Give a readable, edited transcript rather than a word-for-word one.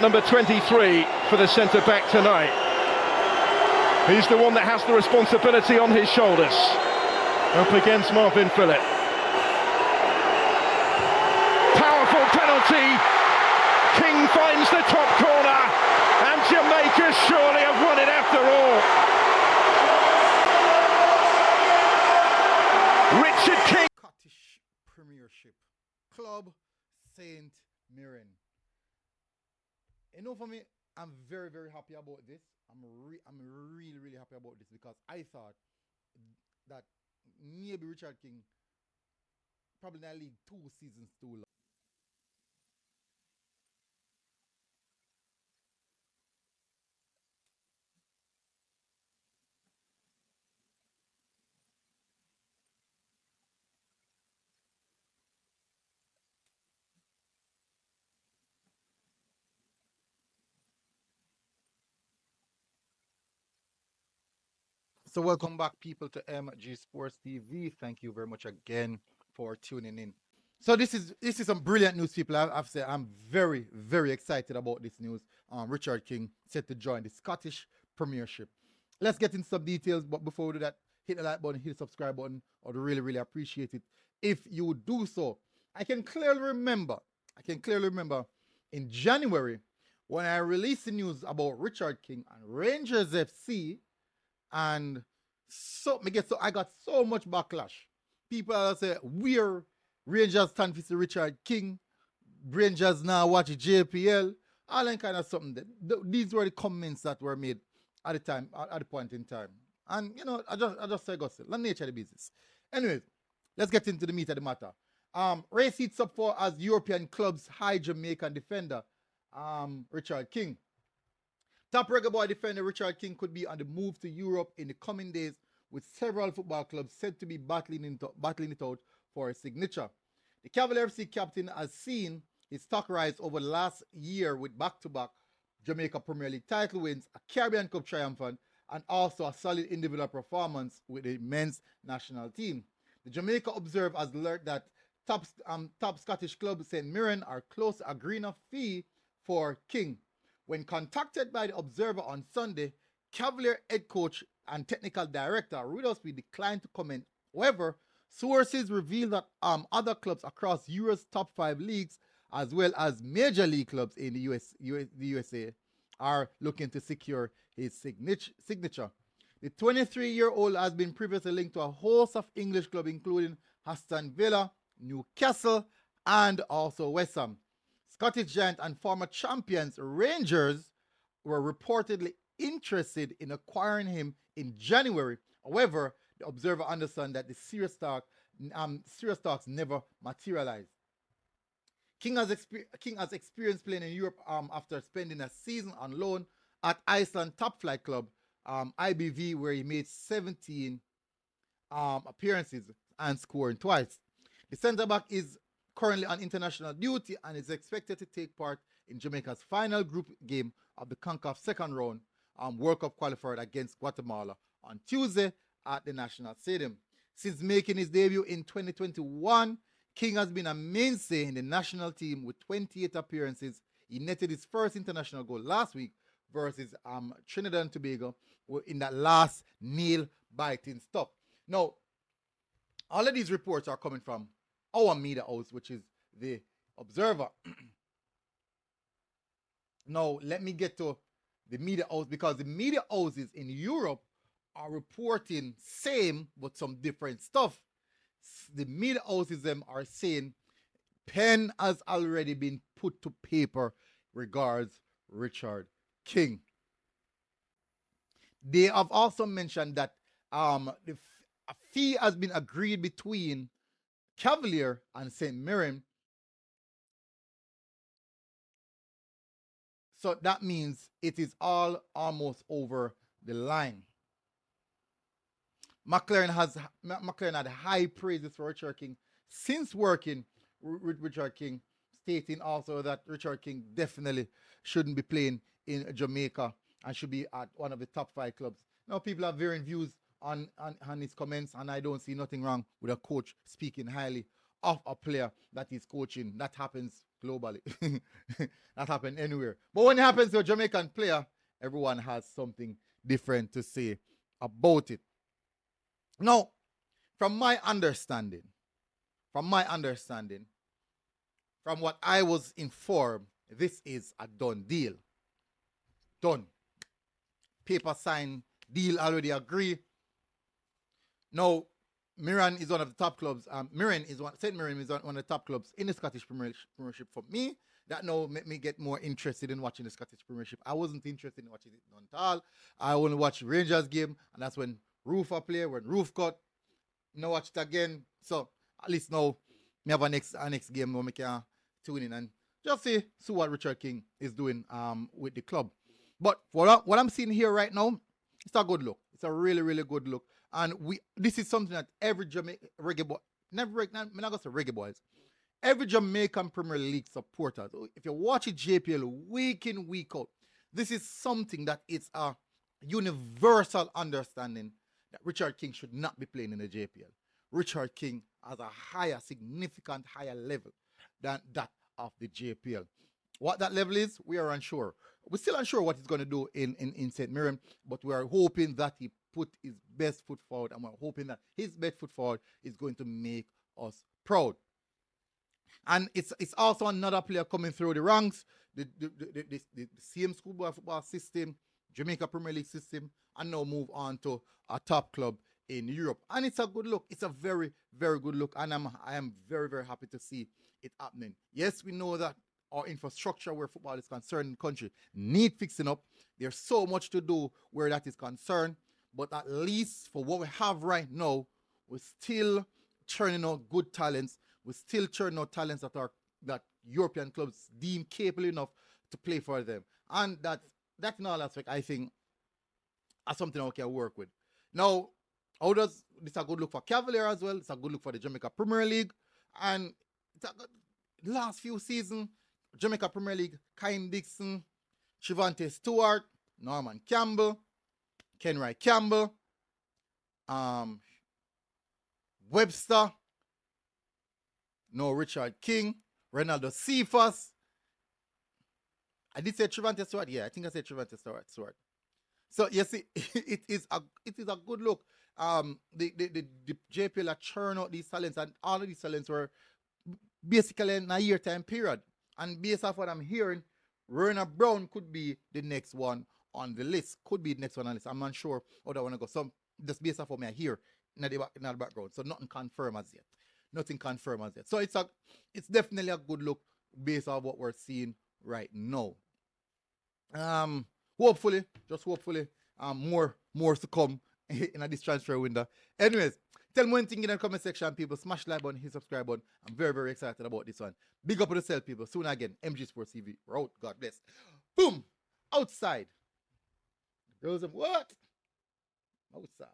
Number 23 for the centre-back tonight. He's the one that has the responsibility on his shoulders. Up against Marvin Phillip. Powerful penalty. King finds the top corner. And Jamaica surely have won it after all. Richard King. Scottish Premiership Club St. Mirren. You know, for me, I'm very, very happy about this. I'm really, really happy about this because I thought that maybe Richard King probably in the league 2 seasons too long. So welcome back, people, to MG Sports TV. Thank you very much again for tuning in. So this is some brilliant news, people. I've said I'm very, very excited about this news. Richard King set to join the Scottish Premiership. Let's get into some details, but before we do that, hit the like button, hit the subscribe button. I'd really, really appreciate it if you would do so. I can clearly remember in January when I released the news about Richard King and Rangers FC. And I got so much backlash. People say, we're Rangers stand for Richard King, Rangers now watch JPL, all that kind of something. These were the comments that were made at the time, at the point in time. And you know, I just say gossip. That's nature of the business. Anyways, let's get into the meat of the matter. Race heats up for as European clubs high Jamaican defender, Richard King. Top Reggae Boy defender Richard King could be on the move to Europe in the coming days, with several football clubs said to be battling it out for a signature. The Cavalier FC captain has seen his stock rise over the last year with back-to-back Jamaica Premier League title wins, a Caribbean Cup triumphant, and also a solid individual performance with the men's national team. The Jamaica Observer has learned that top Scottish club St. Mirren are close to agreeing a fee for King. When contacted by the Observer on Sunday, Cavalier head coach and technical director Rudolph declined to comment. However, sources reveal that other clubs across Europe's top 5 leagues, as well as major league clubs in the USA, are looking to secure his signature. The 23-year-old has been previously linked to a host of English clubs, including Aston Villa, Newcastle, and also West Ham. Scottish giant and former champions Rangers were reportedly interested in acquiring him in January. However, the Observer understands that the serious talks never materialized. King has experience playing in Europe after spending a season on loan at Iceland top flight club IBV, where he made 17 appearances and scoring twice. The centre-back is currently on international duty and is expected to take part in Jamaica's final group game of the CONCACAF second round World Cup qualifier against Guatemala on Tuesday at the National Stadium. Since making his debut in 2021, King has been a mainstay in the national team with 28 appearances. He netted his first international goal last week versus Trinidad and Tobago in that last nail-biting stop. Now, all of these reports are coming from our media house, which is the Observer. Now, let me get to the media house, because the media houses in Europe are reporting same but some different stuff. The media houses them are saying pen has already been put to paper regards Richard King. They have also mentioned that a fee has been agreed between Cavalier and St. Mirren. So that means it is all almost over the line. McLaren had high praises for Richard King since working with Richard King, stating also that Richard King definitely shouldn't be playing in Jamaica and should be at one of the top 5 clubs. Now, people have varying views on his comments, and I don't see nothing wrong with a coach speaking highly of a player that is coaching. That happens globally. That happens anywhere. But when it happens to a Jamaican player, everyone has something different to say about it. Now, from my understanding, from what I was informed, this is a done deal. Done. Paper signed, deal already agreed. Now, Mirren is one of the top clubs. St. Mirren is one of the top clubs in the Scottish Premiership for me. That now make me get more interested in watching the Scottish Premiership. I wasn't interested in watching it none at all. I only watch Rangers game, and that's when Roof a play, when Roof cut. Now watch it again. So at least now we have a next game where we can tune in and just see what Richard King is doing with the club. But what I'm seeing here right now, it's a good look. It's a really, really good look. And this is something that every Reggae Boy, I'm not gonna say Reggae Boys, every Jamaican Premier League supporter, if you watch it JPL week in, week out, this is something that it's a universal understanding that Richard King should not be playing in the JPL. Richard King has a significant higher level than that of the JPL. What that level is, we are unsure. We're still unsure what he's going to do in St. Mirren, but we are hoping that he put his best foot forward, and we're hoping that his best foot forward is going to make us proud. And it's also another player coming through the ranks, the same schoolboy football system, Jamaica Premier League system, and now move on to a top club in Europe. And it's a good look. It's a very, very good look, and I am very, very happy to see it happening. Yes, we know that our infrastructure where football is concerned in the country need fixing up. There's so much to do where that is concerned, but at least for what we have right now, we're still churning out good talents. We're still churning out talents that European clubs deem capable enough to play for them. And that in all aspects, I think, is something I can work with. Now, this a good look for Cavalier as well. It's a good look for the Jamaica Premier League. And the last few seasons, Jamaica Premier League, Kyle Dixon, Shivante Stewart, Norman Campbell, Kenry Campbell, Webster, Richard King, Ronaldo Cephas. I did say Trevante Stewart. Yeah, I think I said Trevante Stewart. So you see, it is a good look. The JPL are churn out these talents, and all of these talents were basically in a year time period. And based off what I'm hearing, Werner Brown could be the next one on the list. I'm not sure how that want to go. So just based off what I hear in the background. So nothing confirmed as yet. So it's definitely a good look based on what we're seeing right now. Hopefully, more to come in this transfer window. Anyways, tell me one thing in the comment section, people. Smash like button, hit subscribe button. I'm very, very excited about this one. Big up on yourself, people. Soon again, MG Sports TV. We're out. God bless. Boom. Outside. What? Outside.